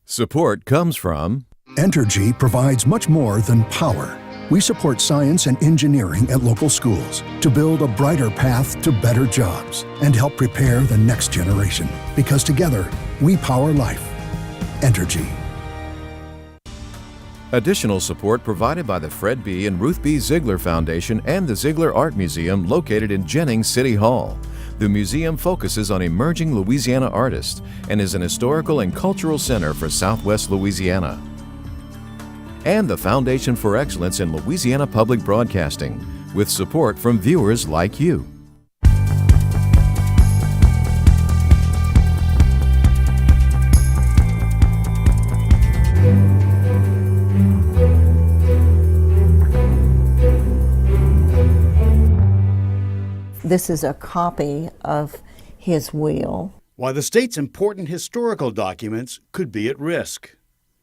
Support comes from Entergy provides much more than power. We support science and engineering at local schools to build a brighter path to better jobs and help prepare the next generation. Because together, we power life. Entergy. additional support provided by the Fred B. and Ruth B. Ziegler Foundation and the Ziegler Art Museum located in Jennings City Hall. The museum focuses on emerging Louisiana artists and is an historical and cultural center for Southwest Louisiana. And the Foundation for Excellence in Louisiana Public Broadcasting, with support from viewers like you. This is a copy of his will. Why the state's important historical documents could be at risk.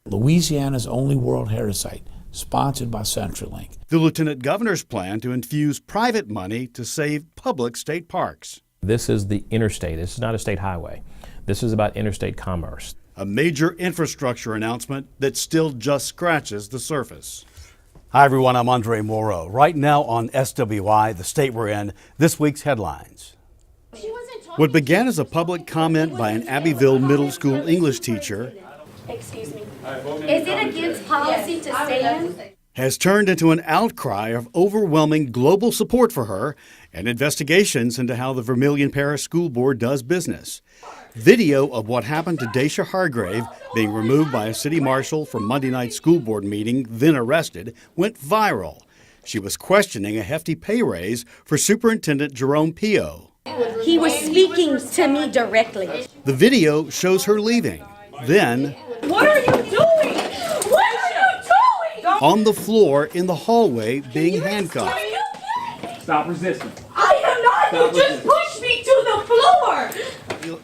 Louisiana's only World Heritage Site, sponsored by CenturyLink. The Lieutenant Governor's plan to infuse private money to save public state parks. This is the interstate. This is not a state highway. This is about interstate commerce. A major infrastructure announcement that still just scratches the surface. Hi everyone, I'm Andre Moreau. Right now on SWI, the state we're in, this week's headlines. What began as a public comment by an Abbeville middle school English teacher Excuse me. Is it against policy to stand? Has turned into an outcry of overwhelming global support for her and investigations into how the Vermilion Parish School Board does business. Video of what happened to Daisha Hargrave being removed by a city marshal from Monday night school board meeting, then arrested, went viral. She was questioning a hefty pay raise for Superintendent Jerome Pio. He was speaking to me directly. The video shows her leaving. Then, What are you doing? What are you doing? on the floor in the hallway being handcuffed. Stop resisting. I am not. You just pushed me to the floor.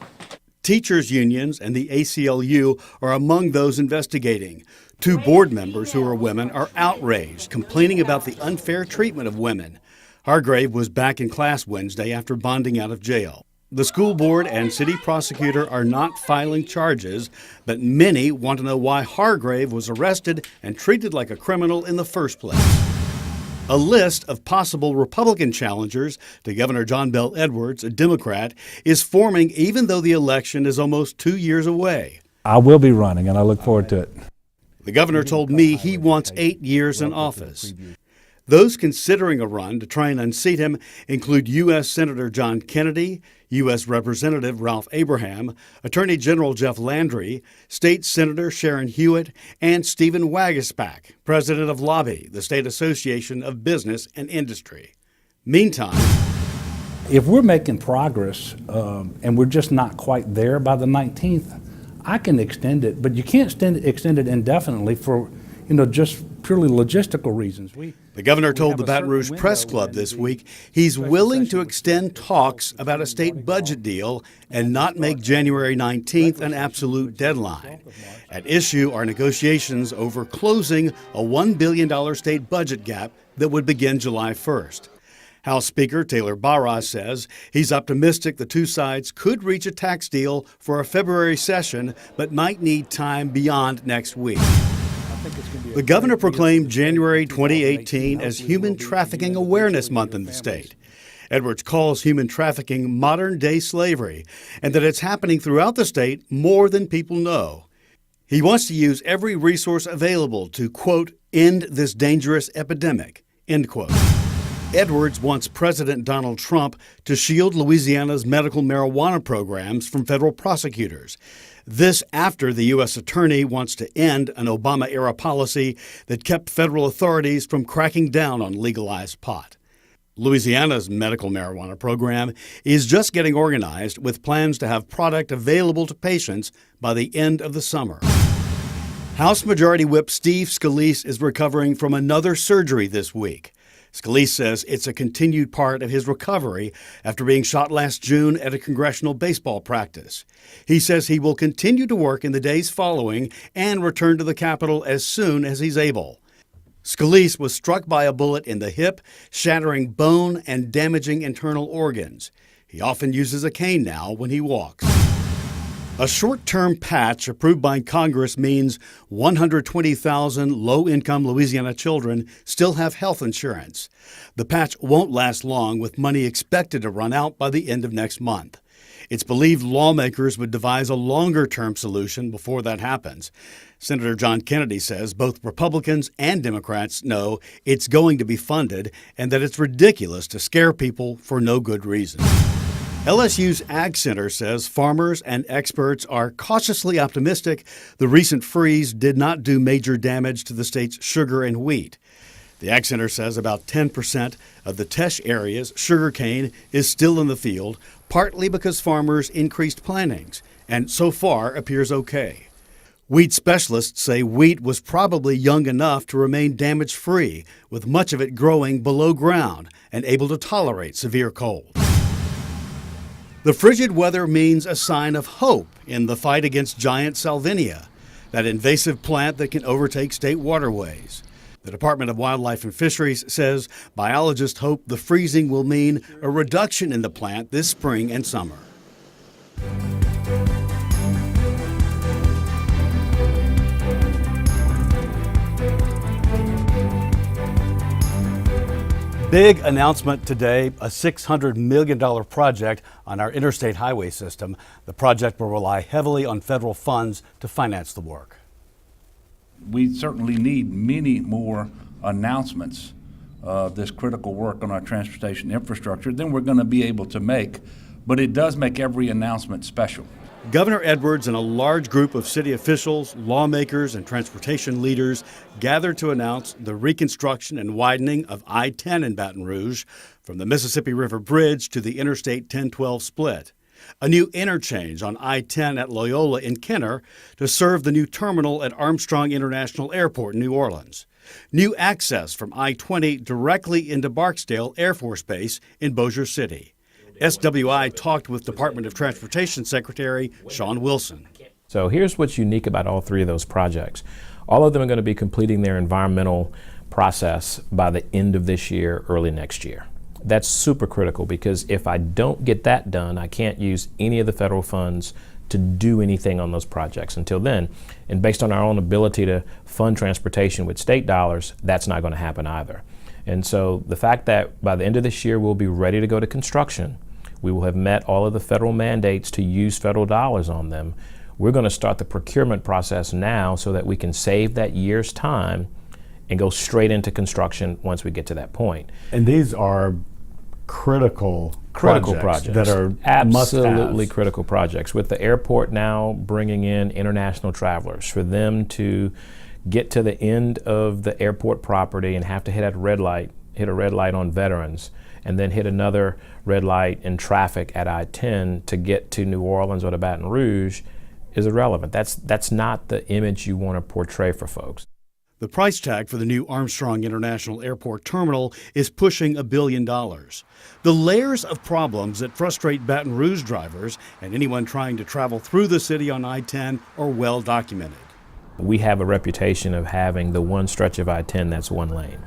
Teachers' unions and the ACLU are among those investigating. Two board members who are women are outraged, complaining about the unfair treatment of women. Hargrave was back in class Wednesday after bonding out of jail. The school board and city prosecutor are not filing charges, but many want to know why Hargrave was arrested and treated like a criminal in the first place. A list of possible Republican challengers to Governor John Bel Edwards, a Democrat, is forming even though the election is almost 2 years away. I will be running, and I look forward to it. The governor told me he wants 8 years in office. Those considering a run to try and unseat him include U.S. Senator John Kennedy, U.S. Representative Ralph Abraham, Attorney General Jeff Landry, State Senator Sharon Hewitt, and Stephen Waguespack, President of Lobby, the State Association of Business and Industry. Meantime, If we're making progress and we're just not quite there by the 19th, I can extend it, but you can't extend it indefinitely for, just purely logistical reasons. the governor told the Baton Rouge Press Club this week he's willing to extend talks about a state budget deal and not make January 19th an absolute deadline. At issue are negotiations over closing a $1 billion state budget gap that would begin July 1st. House Speaker Taylor Barras says he's optimistic the two sides could reach a tax deal for a February session, but might need time beyond next week. The governor proclaimed January 2018 as Human Trafficking Awareness Month in the state. Edwards calls human trafficking modern-day slavery and that it's happening throughout the state more than people know. He wants to use every resource available to, quote, end this dangerous epidemic, end quote. Edwards wants President Donald Trump to shield Louisiana's medical marijuana programs from federal prosecutors. This after the U.S. Attorney wants to end an Obama-era policy that kept federal authorities from cracking down on legalized pot. Louisiana's medical marijuana program is just getting organized with plans to have product available to patients by the end of the summer. House Majority Whip Steve Scalise is recovering from another surgery this week. Scalise says it's a continued part of his recovery after being shot last June at a congressional baseball practice. He says he will continue to work in the days following and return to the Capitol as soon as he's able. Scalise was struck by a bullet in the hip, shattering bone and damaging internal organs. He often uses a cane now when he walks. A short-term patch approved by Congress means 120,000 low-income Louisiana children still have health insurance. The patch won't last long, with money expected to run out by the end of next month. It's believed lawmakers would devise a longer-term solution before that happens. Senator John Kennedy says both Republicans and Democrats know it's going to be funded and that it's ridiculous to scare people for no good reason. LSU's Ag Center says farmers and experts are cautiously optimistic the recent freeze did not do major damage to the state's sugar and wheat. The Ag Center says about 10% of the Teche area's sugarcane is still in the field, partly because farmers increased plantings, and so far appears okay. Wheat specialists say wheat was probably young enough to remain damage-free, with much of it growing below ground and able to tolerate severe cold. The frigid weather means a sign of hope in the fight against giant salvinia, that invasive plant that can overtake state waterways. The Department of Wildlife and Fisheries says biologists hope the freezing will mean a reduction in the plant this spring and summer. Big announcement today, a $600 million project on our interstate highway system. The project will rely heavily on federal funds to finance the work. We certainly need many more announcements of this critical work on our transportation infrastructure than we're going to be able to make, but it does make every announcement special. Governor Edwards and a large group of city officials, lawmakers, and transportation leaders gathered to announce the reconstruction and widening of I-10 in Baton Rouge from the Mississippi River Bridge to the Interstate 1012 split. A new interchange on I-10 at Loyola in Kenner to serve the new terminal at Armstrong International Airport in New Orleans. New access from I-20 directly into Barksdale Air Force Base in Bossier City. SWI talked with Department of Transportation Secretary Sean Wilson. So here's what's unique about all three of those projects. All of them are going to be completing their environmental process by the end of this year, early next year. That's super critical because if I don't get that done, I can't use any of the federal funds to do anything on those projects until then. And based on our own ability to fund transportation with state dollars, that's not going to happen either. And so the fact that by the end of this year we'll be ready to go to construction, we will have met all of the federal mandates to use federal dollars on them. We're going to start the procurement process now so that we can save that year's time and go straight into construction once we get to that point. And these are critical projects that are absolutely critical projects. With the airport now bringing in international travelers, for them to get to the end of the airport property and have to hit a red light on Veterans, and then hit another red light in traffic at I-10 to get to New Orleans or to Baton Rouge is irrelevant. That's not the image you want to portray for folks. The price tag for the new Armstrong International Airport terminal is pushing $1 billion. The layers of problems that frustrate Baton Rouge drivers and anyone trying to travel through the city on I-10 are well documented. We have a reputation of having the one stretch of I-10 that's one lane.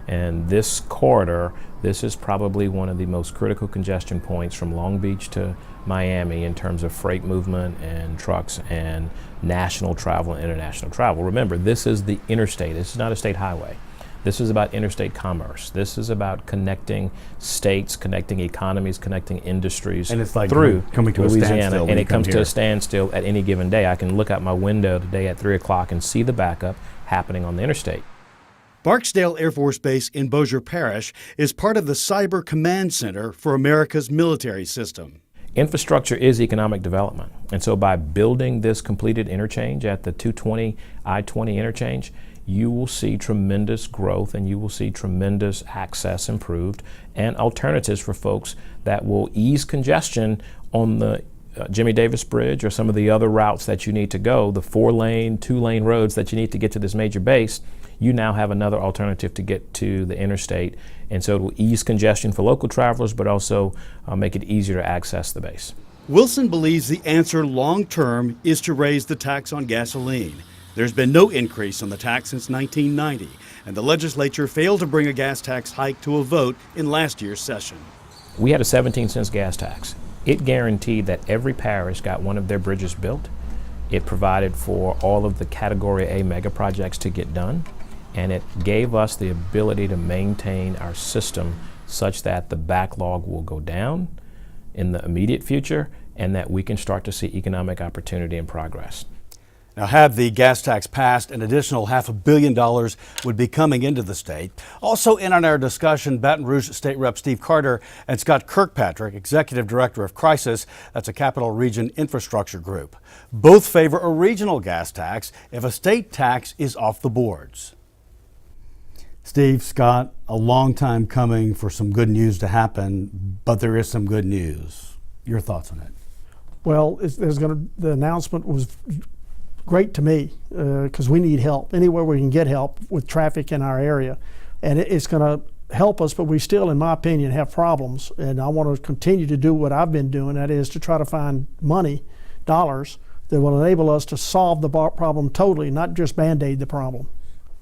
And this corridor, this is probably one of the most critical congestion points from Long Beach to Miami in terms of freight movement and trucks and national travel and international travel. Remember, this is the interstate. This is not a state highway. This is about interstate commerce. This is about connecting states, connecting economies, connecting industries. And it's like through coming to Louisiana, a standstill. and it comes to a standstill at any given day. I can look out my window today at 3 o'clock and see the backup happening on the interstate. Barksdale Air Force Base in Bossier Parish is part of the Cyber Command Center for America's military system. Infrastructure is economic development. And so by building this completed interchange at the 220 I-20 interchange, you will see tremendous growth and you will see tremendous access improved and alternatives for folks that will ease congestion on the Jimmy Davis Bridge or some of the other routes that you need to go, the 4-lane, 2-lane roads that you need to get to this major base. You now have another alternative to get to the interstate, and so it will ease congestion for local travelers, but also make it easier to access the base. Wilson believes the answer long-term is to raise the tax on gasoline. There's been no increase on the tax since 1990, and the legislature failed to bring a gas tax hike to a vote in last year's session. We had a 17 cents gas tax. It guaranteed that every parish got one of their bridges built. It provided for all of the Category A mega projects to get done, and it gave us the ability to maintain our system such that the backlog will go down in the immediate future and that we can start to see economic opportunity and progress. Now, had the gas tax passed, an additional $500 million would be coming into the state. Also in on our discussion, Baton Rouge State Rep Steve Carter and Scott Kirkpatrick, Executive Director of Crisis, that's a Capital Region infrastructure group. Both favor a regional gas tax if a state tax is off the boards. Steve, Scott, a long time coming for some good news to happen, but there is some good news. Your thoughts on it? Well, the announcement was great to me because we need help anywhere we can get help with traffic in our area, and it's going to help us, but we still, in my opinion, have problems, and I want to continue to do what I've been doing, that is to try to find dollars that will enable us to solve the problem totally, not just Band-Aid the problem.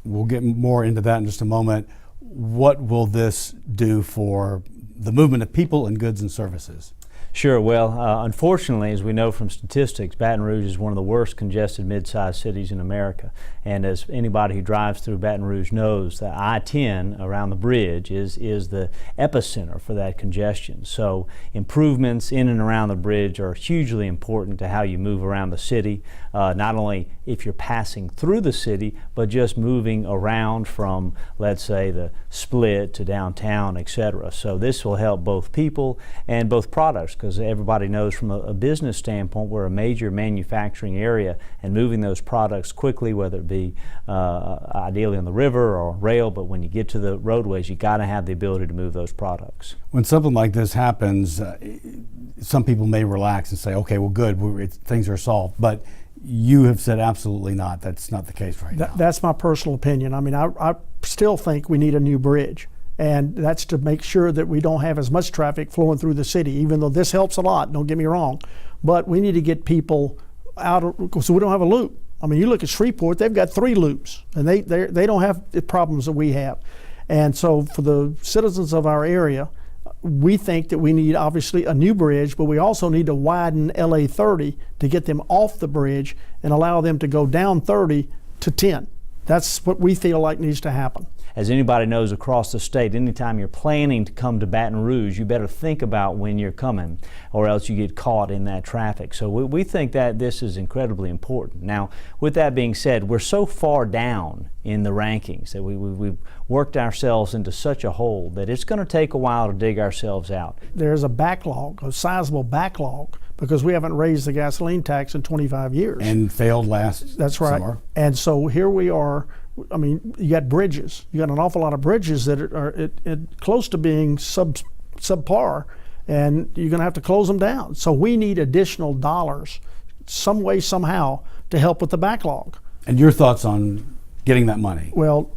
We'll get more into that in just a moment. What will this do for the movement of people and goods and services? Sure. Well, unfortunately, as we know from statistics, Baton Rouge is one of the worst congested mid-sized cities in America. And as anybody who drives through Baton Rouge knows, the I-10 around the bridge is the epicenter for that congestion. So improvements in and around the bridge are hugely important to how you move around the city, not only if you're passing through the city, but just moving around from, let's say, the Split to downtown, etc. So this will help both people and both products, because everybody knows from a business standpoint we're a major manufacturing area, and moving those products quickly, whether it be ideally on the river or rail, but when you get to the roadways, you got to have the ability to move those products. When something like this happens, some people may relax and say, okay, well, good, things are solved. But you have said absolutely not. That's not the case right now. That's my personal opinion. I mean, I still think we need a new bridge. And that's to make sure that we don't have as much traffic flowing through the city, even though this helps a lot, don't get me wrong. But we need to get people out so we don't have a loop. I mean, you look at Shreveport, they've got 3 loops, and they don't have the problems that we have. And so for the citizens of our area, we think that we need obviously a new bridge, but we also need to widen LA 30 to get them off the bridge and allow them to go down 30 to 10. That's what we feel like needs to happen. As anybody knows across the state, anytime you're planning to come to Baton Rouge, you better think about when you're coming, or else you get caught in that traffic. So we think that this is incredibly important. Now, with that being said, we're so far down in the rankings that we've worked ourselves into such a hole that it's going to take a while to dig ourselves out. There's a backlog, a sizable backlog, because we haven't raised the gasoline tax in 25 years. And failed last That's right. summer. And so here we are. I mean, you got bridges. You got an awful lot of bridges that are close to being subpar, and you're going to have to close them down. So we need additional dollars, some way, somehow, to help with the backlog. And your thoughts on getting that money? Well,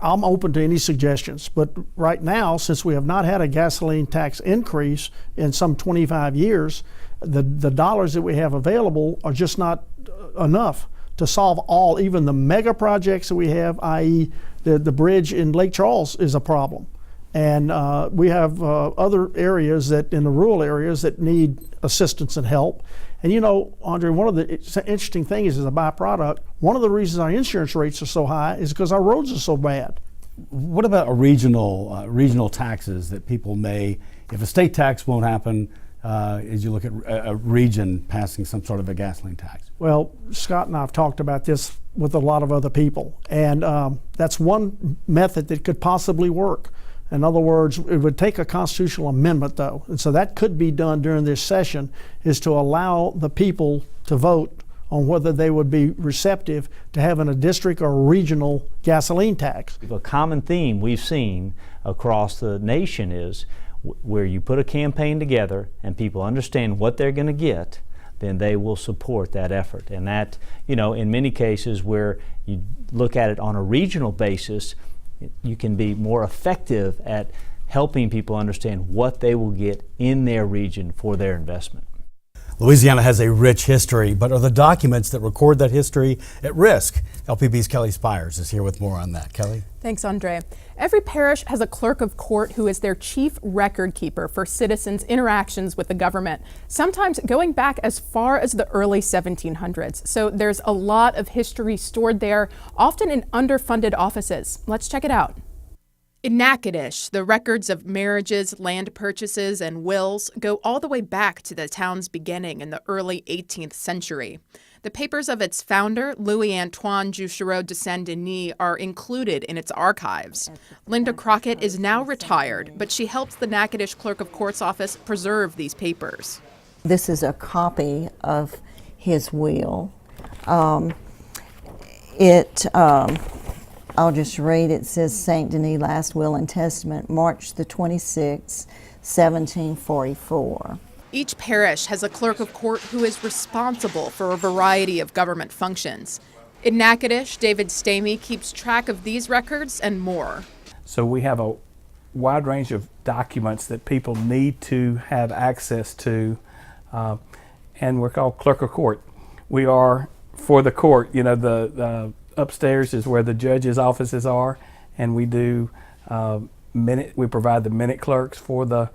I'm open to any suggestions, but right now, since we have not had a gasoline tax increase in some 25 years, the dollars that we have available are just not enough to solve even the mega projects that we have, i.e. the bridge in Lake Charles is a problem. And we have other areas in the rural areas that need assistance and help. And you know, Andre, one of the interesting things is a byproduct, one of the reasons our insurance rates are so high is because our roads are so bad. What about regional taxes that people may, if a state tax won't happen, as you look at a region passing some sort of a gasoline tax? Well, Scott and I have talked about this with a lot of other people, and that's one method that could possibly work. In other words, it would take a constitutional amendment, though, and so that could be done during this session, is to allow the people to vote on whether they would be receptive to having a district or a regional gasoline tax. A common theme we've seen across the nation is where you put a campaign together and people understand what they're going to get, then they will support that effort. And that, you know, in many cases where you look at it on a regional basis, you can be more effective at helping people understand what they will get in their region for their investment. Louisiana has a rich history, but are the documents that record that history at risk? LPB's Kelly Spires is here with more on that. Kelly? Thanks, Andre. Every parish has a clerk of court who is their chief record keeper for citizens' interactions with the government, sometimes going back as far as the early 1700s. So there's a lot of history stored there, often in underfunded offices. Let's check it out. In Natchitoches, the records of marriages, land purchases, and wills go all the way back to the town's beginning in the early 18th century. The papers of its founder, Louis-Antoine Juchereau de Saint-Denis, are included in its archives. Linda Crockett is now retired, but she helps the Natchitoches Clerk of Court's office preserve these papers. This is a copy of his will. I'll just read. It says St. Denis Last Will and Testament, March the 26th, 1744. Each parish has a clerk of court who is responsible for a variety of government functions. In Natchitoches, David Stamey keeps track of these records and more. So we have a wide range of documents that people need to have access to, and we're called clerk of court. We are for the court. You know, the upstairs is where the judges' offices are, and we do we provide the minute clerks for the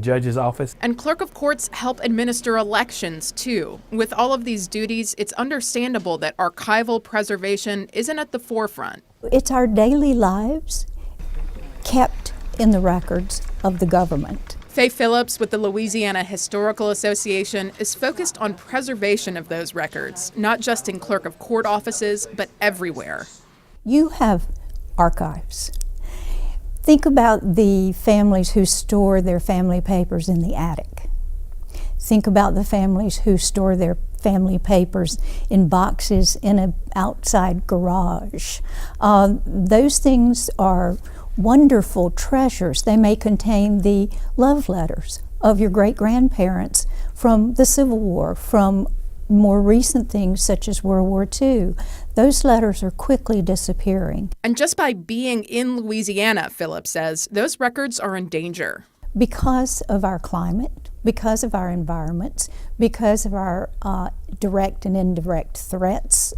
judge's office. And clerk of courts help administer elections too. With all of these duties, it's understandable that archival preservation isn't at the forefront. It's our daily lives kept in the records of the government. Faye Phillips with the Louisiana Historical Association is focused on preservation of those records, not just in clerk of court offices, but everywhere. You have archives. Think about the families who store their family papers in the attic. Think about the families who store their family papers in boxes in an outside garage. Those things are wonderful treasures. They may contain the love letters of your great-grandparents from the Civil War, from more recent things such as World War II. Those letters are quickly disappearing. And just by being in Louisiana, Phillips says, those records are in danger. Because of our climate, because of our environments, because of our direct and indirect threats,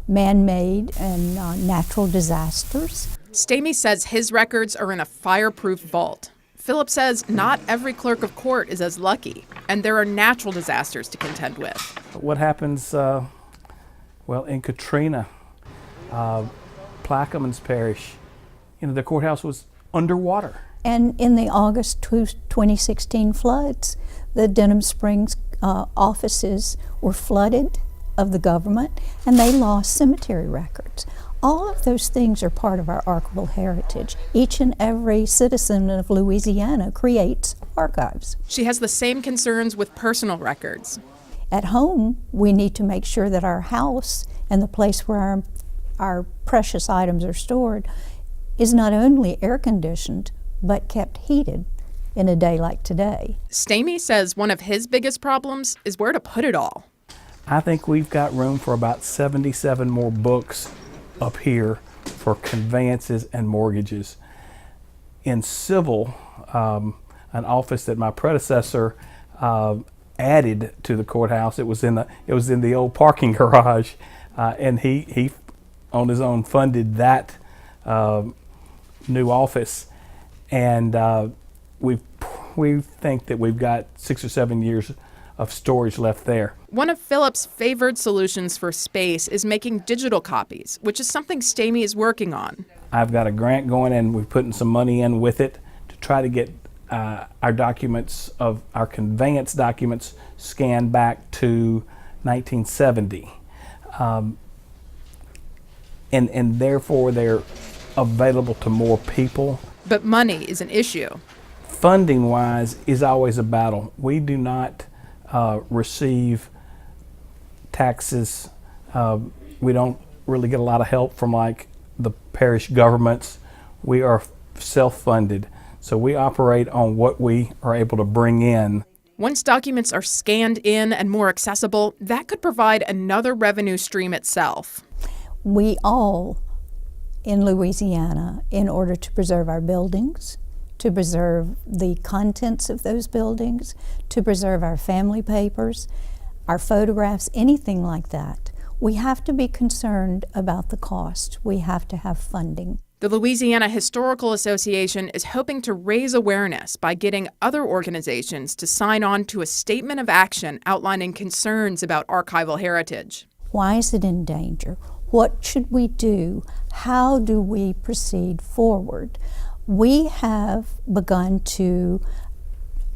man-made and natural disasters. Stamey says his records are in a fireproof vault. Phillips says not every clerk of court is as lucky, and there are natural disasters to contend with. What happens, in Katrina, Plaquemines Parish, the courthouse was underwater. And in the August 2016 floods, the Denham Springs offices were flooded of the government, and they lost cemetery records. All of those things are part of our archival heritage. Each and every citizen of Louisiana creates archives. She has the same concerns with personal records. At home, we need to make sure that our house and the place where our precious items are stored is not only air-conditioned, but kept heated in a day like today. Stamey says one of his biggest problems is where to put it all. I think we've got room for about 77 more books up here for conveyances and mortgages. In civil, an office that my predecessor added to the courthouse, it was in the old parking garage, and he on his own funded that new office, and we think that we've got 6 or 7 years of storage left there. One of Phillips' favored solutions for space is making digital copies, which is something Stamey is working on. I've got a grant going, and we're putting some money in with it to try to get our documents, of our conveyance documents, scanned back to 1970. And therefore they're available to more people. But money is an issue. Funding-wise is always a battle. We do not receive taxes. We don't really get a lot of help from like the parish governments. We are self-funded, so we operate on what we are able to bring in. Once documents are scanned in and more accessible, that could provide another revenue stream itself. We all in Louisiana, in order to preserve our buildings, to preserve the contents of those buildings, to preserve our family papers, our photographs, anything like that. We have to be concerned about the cost. We have to have funding. The Louisiana Historical Association is hoping to raise awareness by getting other organizations to sign on to a statement of action outlining concerns about archival heritage. Why is it in danger? What should we do? How do we proceed forward? We have begun to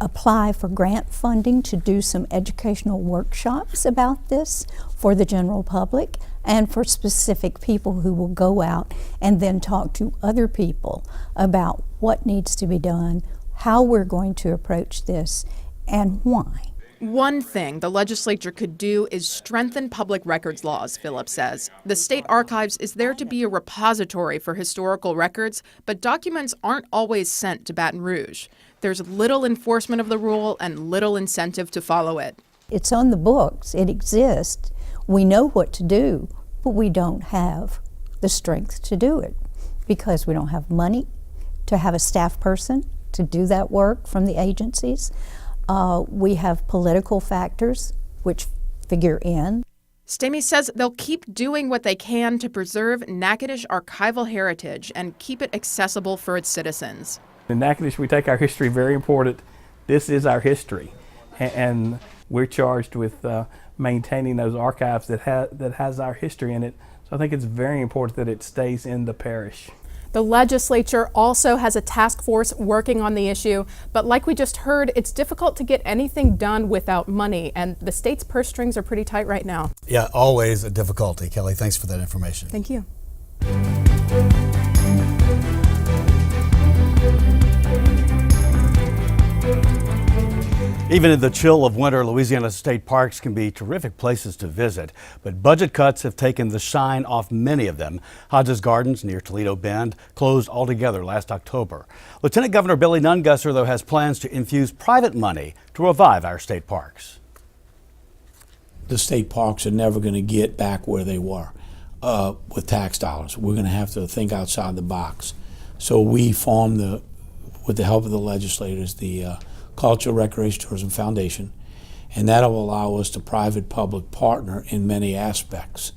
apply for grant funding to do some educational workshops about this for the general public and for specific people who will go out and then talk to other people about what needs to be done, how we're going to approach this, and why. One thing the legislature could do is strengthen public records laws, Phillips says. The state archives is there to be a repository for historical records, but documents aren't always sent to Baton Rouge. There's little enforcement of the rule and little incentive to follow it. It's on the books, it exists. We know what to do, but we don't have the strength to do it because we don't have money to have a staff person to do that work from the agencies. We have political factors which figure in. Stamey says they'll keep doing what they can to preserve Natchitoches archival heritage and keep it accessible for its citizens. In Natchitoches, we take our history very important. This is our history, and we're charged with maintaining those archives that has our history in it. So I think it's very important that it stays in the parish. The legislature also has a task force working on the issue, but like we just heard, it's difficult to get anything done without money, and the state's purse strings are pretty tight right now. Yeah, always a difficulty. Kelly, thanks for that information. Thank you. Even in the chill of winter, Louisiana state parks can be terrific places to visit, but budget cuts have taken the shine off many of them. Hodges Gardens near Toledo Bend closed altogether last October. Lieutenant Governor Billy Nungusser, though, has plans to infuse private money to revive our state parks. The state parks are never going to get back where they were with tax dollars. We're going to have to think outside the box. So we formed, with the help of the legislators, the Cultural Recreation Tourism Foundation, and that'll allow us to private-public partner in many aspects.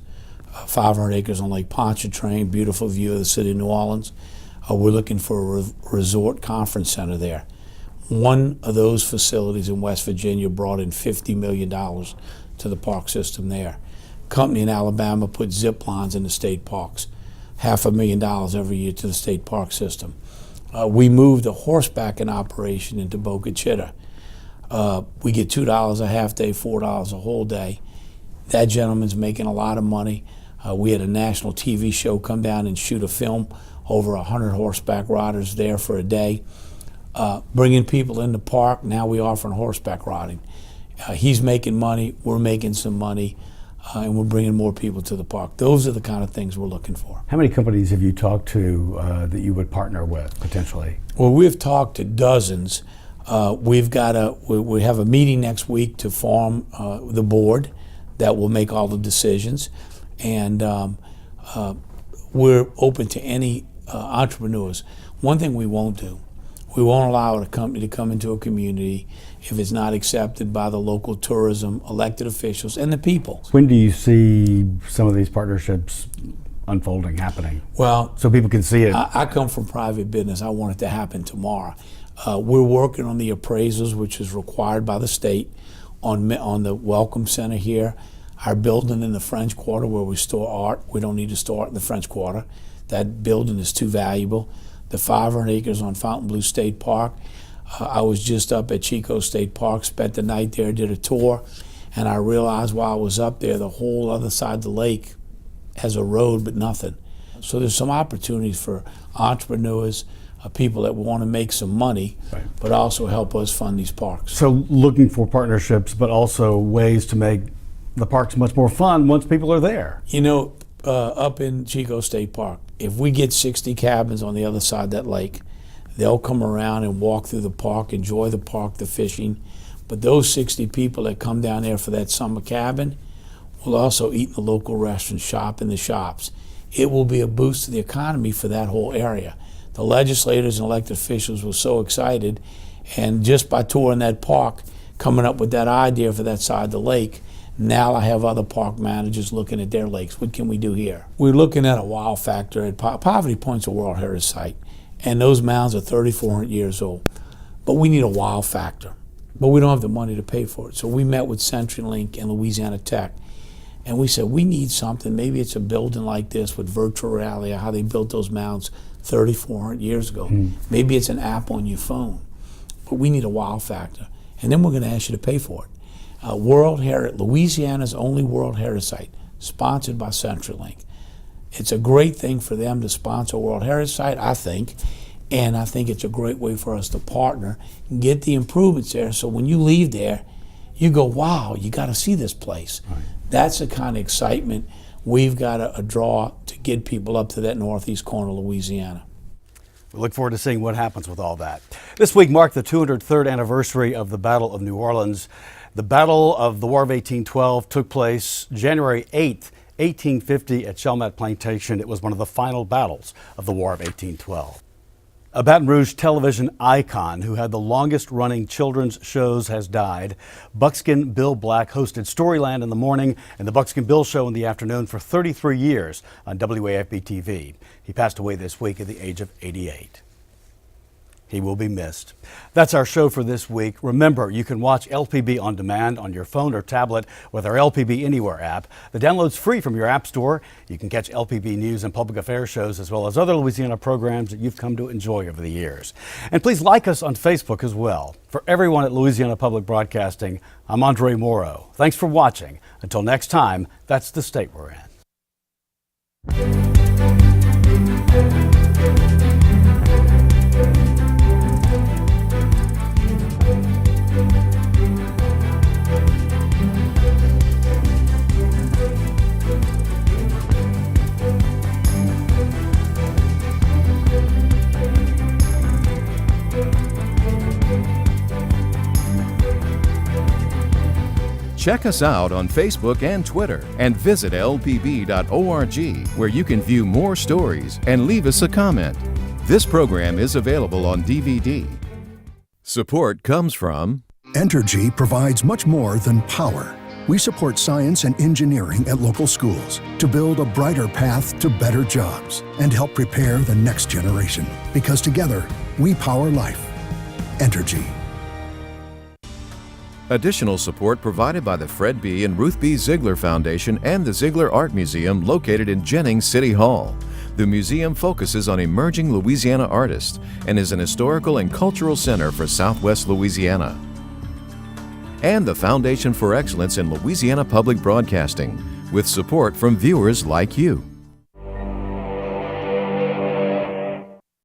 500 acres on Lake Pontchartrain, beautiful view of the city of New Orleans. We're looking for a resort conference center there. One of those facilities in West Virginia brought in $50 million to the park system there. A company in Alabama put zip lines in the state parks, $500,000 every year to the state park system. We moved a horsebacking operation into Boca Chica. We get $2 a half day, $4 a whole day. That gentleman's making a lot of money. We had a national TV show come down and shoot a film, over 100 horseback riders there for a day. Bringing people in the park, now we offering horseback riding. He's making money, we're making some money. And we're bringing more people to the park. Those are the kind of things we're looking for. How many companies have you talked to that you would partner with potentially? Well, we've talked to dozens. We have a meeting next week to form the board that will make all the decisions, and we're open to any entrepreneurs. One thing we won't do, we won't allow a company to come into a community if it's not accepted by the local tourism, elected officials, and the people. When do you see some of these partnerships unfolding, happening? Well, so people can see it. I come from private business. I want it to happen tomorrow. We're working on the appraisals, which is required by the state, on the Welcome Center here. Our building in the French Quarter where we store art, we don't need to store art in the French Quarter. That building is too valuable. The 500 acres on Fontainebleau State Park. I was just up at Chico State Park, spent the night there, did a tour, and I realized while I was up there, the whole other side of the lake has a road but nothing. So there's some opportunities for entrepreneurs, people that want to make some money, right, but also help us fund these parks. So looking for partnerships, but also ways to make the parks much more fun once people are there. You know, up in Chico State Park, if we get 60 cabins on the other side of that lake, they'll come around and walk through the park, enjoy the park, the fishing. But those 60 people that come down there for that summer cabin will also eat in the local restaurants, shop in the shops. It will be a boost to the economy for that whole area. The legislators and elected officials were so excited, and just by touring that park, coming up with that idea for that side of the lake, now I have other park managers looking at their lakes. What can we do here? We're looking at a wow factor. At Poverty Point's a World Heritage Site, and those mounds are 3,400 years old. But we need a wow factor. But we don't have the money to pay for it. So we met with CenturyLink and Louisiana Tech, and we said, we need something. Maybe it's a building like this with virtual reality, how they built those mounds 3,400 years ago. Maybe it's an app on your phone. But we need a wow factor. And then we're going to ask you to pay for it. Louisiana's only World Heritage Site, sponsored by CenturyLink. It's a great thing for them to sponsor a World Heritage Site, I think, and I think it's a great way for us to partner and get the improvements there, so when you leave there, you go, wow, you got to see this place. Right. That's the kind of excitement we've got to draw to get people up to that northeast corner of Louisiana. We look forward to seeing what happens with all that. This week marked the 203rd anniversary of the Battle of New Orleans. The Battle of the War of 1812 took place January 8th, 1850 at Chalmette Plantation. It was one of the final battles of the War of 1812. A Baton Rouge television icon who had the longest running children's shows has died. Buckskin Bill Black hosted Storyland in the morning and the Buckskin Bill Show in the afternoon for 33 years on WAFB TV. He passed away this week at the age of 88. He will be missed. That's our show for this week. Remember, you can watch LPB on demand on your phone or tablet with our LPB Anywhere app. The download's free from your app store. You can catch LPB news and public affairs shows as well as other Louisiana programs that you've come to enjoy over the years. And please like us on Facebook as well. For everyone at Louisiana Public Broadcasting, I'm Andre Morrow. Thanks for watching. Until next time, that's the state we're in. Check us out on Facebook and Twitter, and visit lpb.org, where you can view more stories and leave us a comment. This program is available on DVD. Support comes from Entergy provides much more than power. We support science and engineering at local schools to build a brighter path to better jobs and help prepare the next generation. Because together, we power life. Entergy. Additional support provided by the Fred B. and Ruth B. Ziegler Foundation and the Ziegler Art Museum located in Jennings City Hall. The museum focuses on emerging Louisiana artists and is an historical and cultural center for Southwest Louisiana. And the Foundation for Excellence in Louisiana Public Broadcasting, with support from viewers like you.